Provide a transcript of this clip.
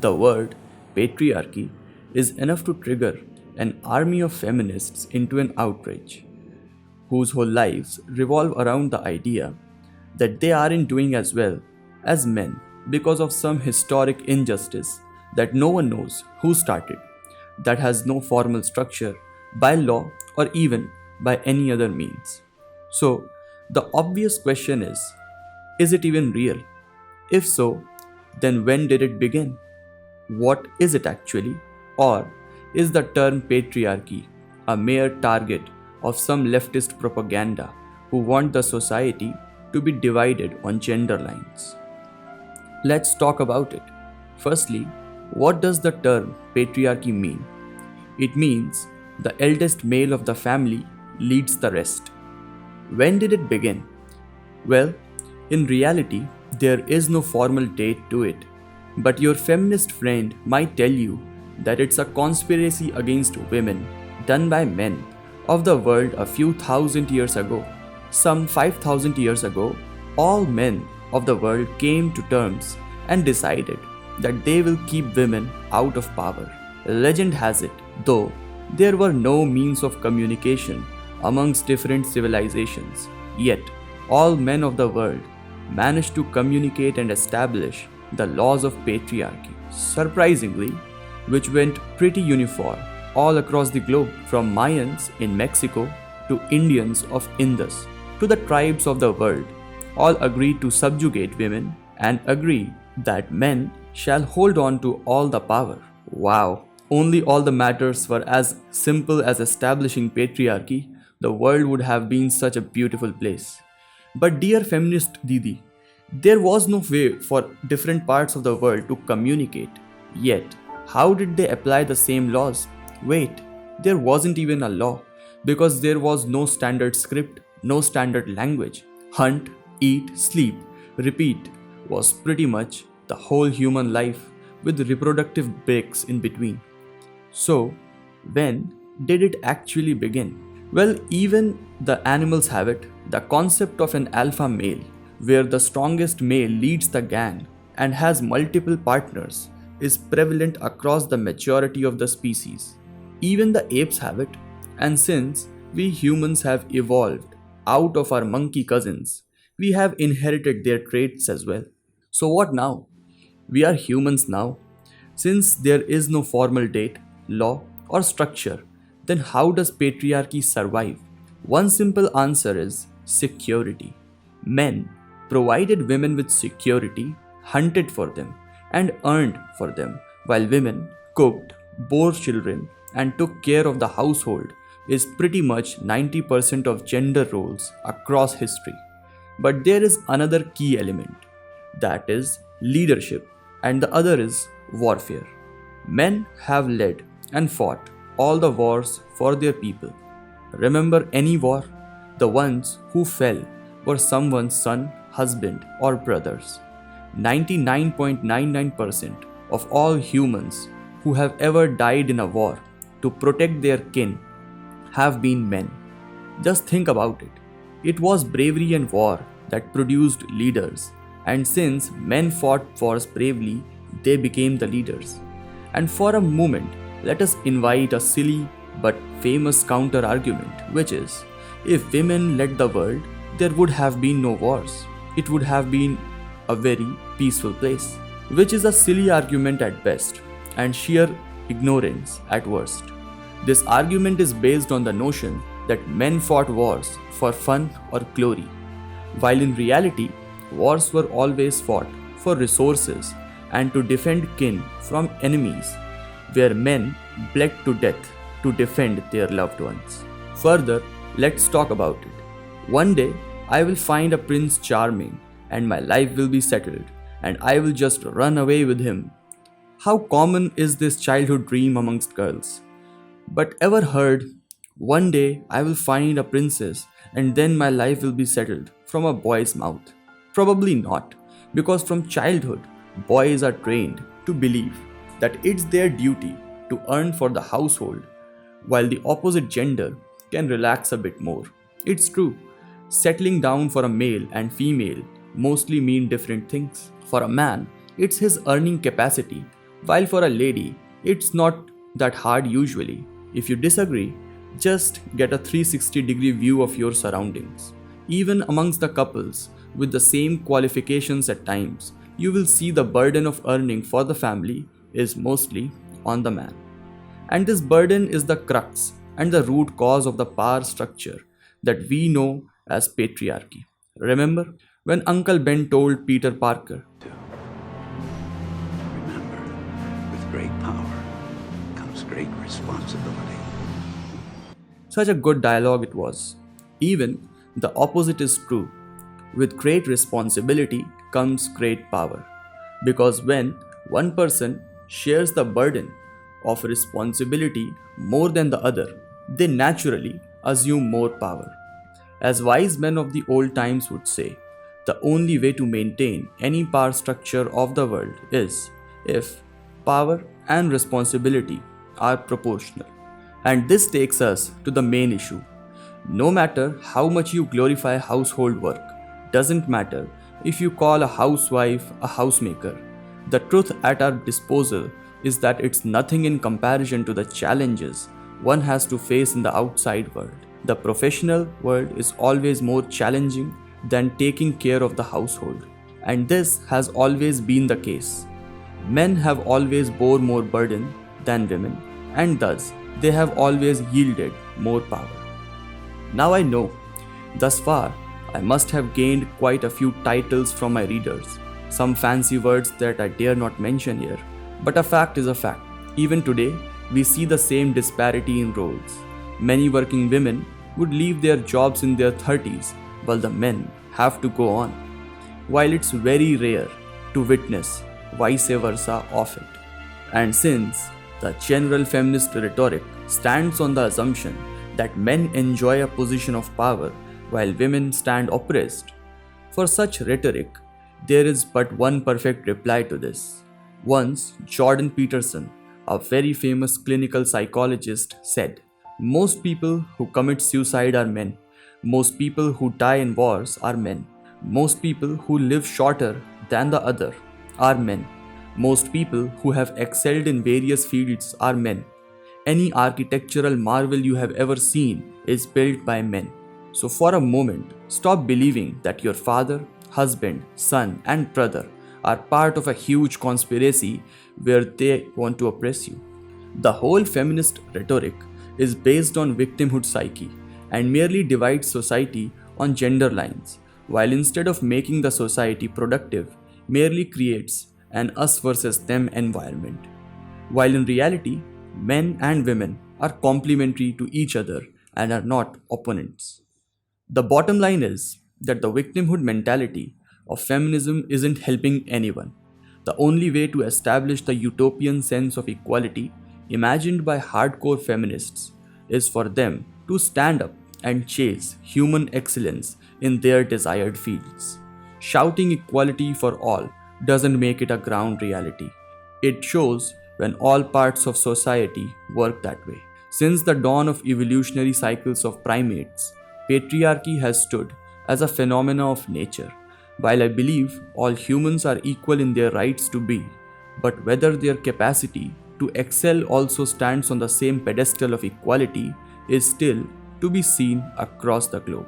The word patriarchy is enough to trigger an army of feminists into an outrage, whose whole lives revolve around the idea that they aren't doing as well as men because of some historic injustice that no one knows who started, that has no formal structure by law or even by any other means. So, the obvious question is it even real? If so, then when did it begin? What is it actually? Or is the term patriarchy a mere target of some leftist propaganda who want the society to be divided on gender lines? Let's talk about it. Firstly, what does the term patriarchy mean? It means the eldest male of the family leads the rest. When did it begin? Well, in reality, there is no formal date to it, but your feminist friend might tell you that it's a conspiracy against women done by men of the world a few thousand years ago. Some 5,000 years ago, all men of the world came to terms and decided that they will keep women out of power. Legend has it, though, there were no means of communication amongst different civilizations, yet all men of the world managed to communicate and establish the laws of patriarchy, surprisingly, which went pretty uniform all across the globe, from Mayans in Mexico to Indians of Indus to the tribes of the world. All agreed to subjugate women and agree that men shall hold on to all the power. Wow! Only all the matters were as simple as establishing patriarchy, the world would have been such a beautiful place. But dear feminist Didi, there was no way for different parts of the world to communicate. Yet, how did they apply the same laws? Wait, there wasn't even a law because there was no standard script, no standard language. Hunt, eat, sleep, repeat was pretty much the whole human life with reproductive breaks in between. So, when did it actually begin? Well, even the animals have it, the concept of an alpha male, where the strongest male leads the gang and has multiple partners, is prevalent across the majority of the species. Even the apes have it, and since we humans have evolved out of our monkey cousins, we have inherited their traits as well. So, what now? We are humans now. Since there is no formal date, law, or structure, then how does patriarchy survive? One simple answer is security. Men provided women with security, hunted for them, and earned for them, while women cooked, bore children, and took care of the household is pretty much 90% of gender roles across history. But there is another key element, that is leadership, and the other is warfare. Men have led and fought all the wars for their people. Remember any war? The ones who fell were someone's son, husband, or brothers. 99.99% of all humans who have ever died in a war to protect their kin have been men. Just think about it. It was bravery and war that produced leaders, and since men fought wars bravely, they became the leaders. And for a moment, let us invite a silly but famous counter argument, which is if women led the world, there would have been no wars. It would have been a very peaceful place, which is a silly argument at best and sheer ignorance at worst. This argument is based on the notion that men fought wars for fun or glory, while in reality, wars were always fought for resources and to defend kin from enemies, where men bled to death to defend their loved ones. Further, let's talk about it. One day, I will find a Prince Charming and my life will be settled and I will just run away with him. How common is this childhood dream amongst girls? But ever heard, one day I will find a princess and then my life will be settled from a boy's mouth? Probably not, because from childhood, boys are trained to believe that it's their duty to earn for the household, while the opposite gender can relax a bit more. It's true, settling down for a male and female mostly mean different things. For a man, it's his earning capacity, while for a lady, it's not that hard usually. If you disagree, just get a 360-degree view of your surroundings. Even amongst the couples with the same qualifications at times, you will see the burden of earning for the family is mostly on the man. And this burden is the crux and the root cause of the power structure that we know as patriarchy. Remember when Uncle Ben told Peter Parker, Remember, with great power comes great responsibility. such a good dialogue it was. Even the opposite is true. With great responsibility comes great power. Because when one person shares the burden of responsibility more than the other, they naturally assume more power. As wise men of the old times would say, the only way to maintain any power structure of the world is if power and responsibility are proportional. And this takes us to the main issue. No matter how much you glorify household work, doesn't matter if you call a housewife a housemaker, the truth at our disposal is that it's nothing in comparison to the challenges one has to face in the outside world. The professional world is always more challenging than taking care of the household, and this has always been the case. Men have always bore more burden than women, and thus they have always yielded more power. Now I know, thus far, I must have gained quite a few titles from my readers, some fancy words that I dare not mention here, but a fact is a fact. Even today, we see the same disparity in roles. Many working women would leave their jobs in their 30s, while the men have to go on. While it's very rare to witness vice versa of it. And since the general feminist rhetoric stands on the assumption that men enjoy a position of power while women stand oppressed, for such rhetoric, there is but one perfect reply to this. Once, Jordan Peterson, a very famous clinical psychologist, said, "Most people who commit suicide are men. Most people who die in wars are men. Most people who live shorter than the other are men. Most people who have excelled in various fields are men. Any architectural marvel you have ever seen is built by men." So for a moment, stop believing that your father, husband, son, and brother are part of a huge conspiracy where they want to oppress you. The whole feminist rhetoric is based on victimhood psyche and merely divides society on gender lines, while instead of making the society productive, merely creates an us versus them environment. While in reality, men and women are complementary to each other and are not opponents. The bottom line is that the victimhood mentality of feminism isn't helping anyone. The only way to establish the utopian sense of equality imagined by hardcore feminists is for them to stand up and chase human excellence in their desired fields. Shouting equality for all doesn't make it a ground reality. It shows when all parts of society work that way. Since the dawn of evolutionary cycles of primates, patriarchy has stood as a phenomena of nature. While I believe all humans are equal in their rights to be, but whether their capacity to excel also stands on the same pedestal of equality is still to be seen across the globe.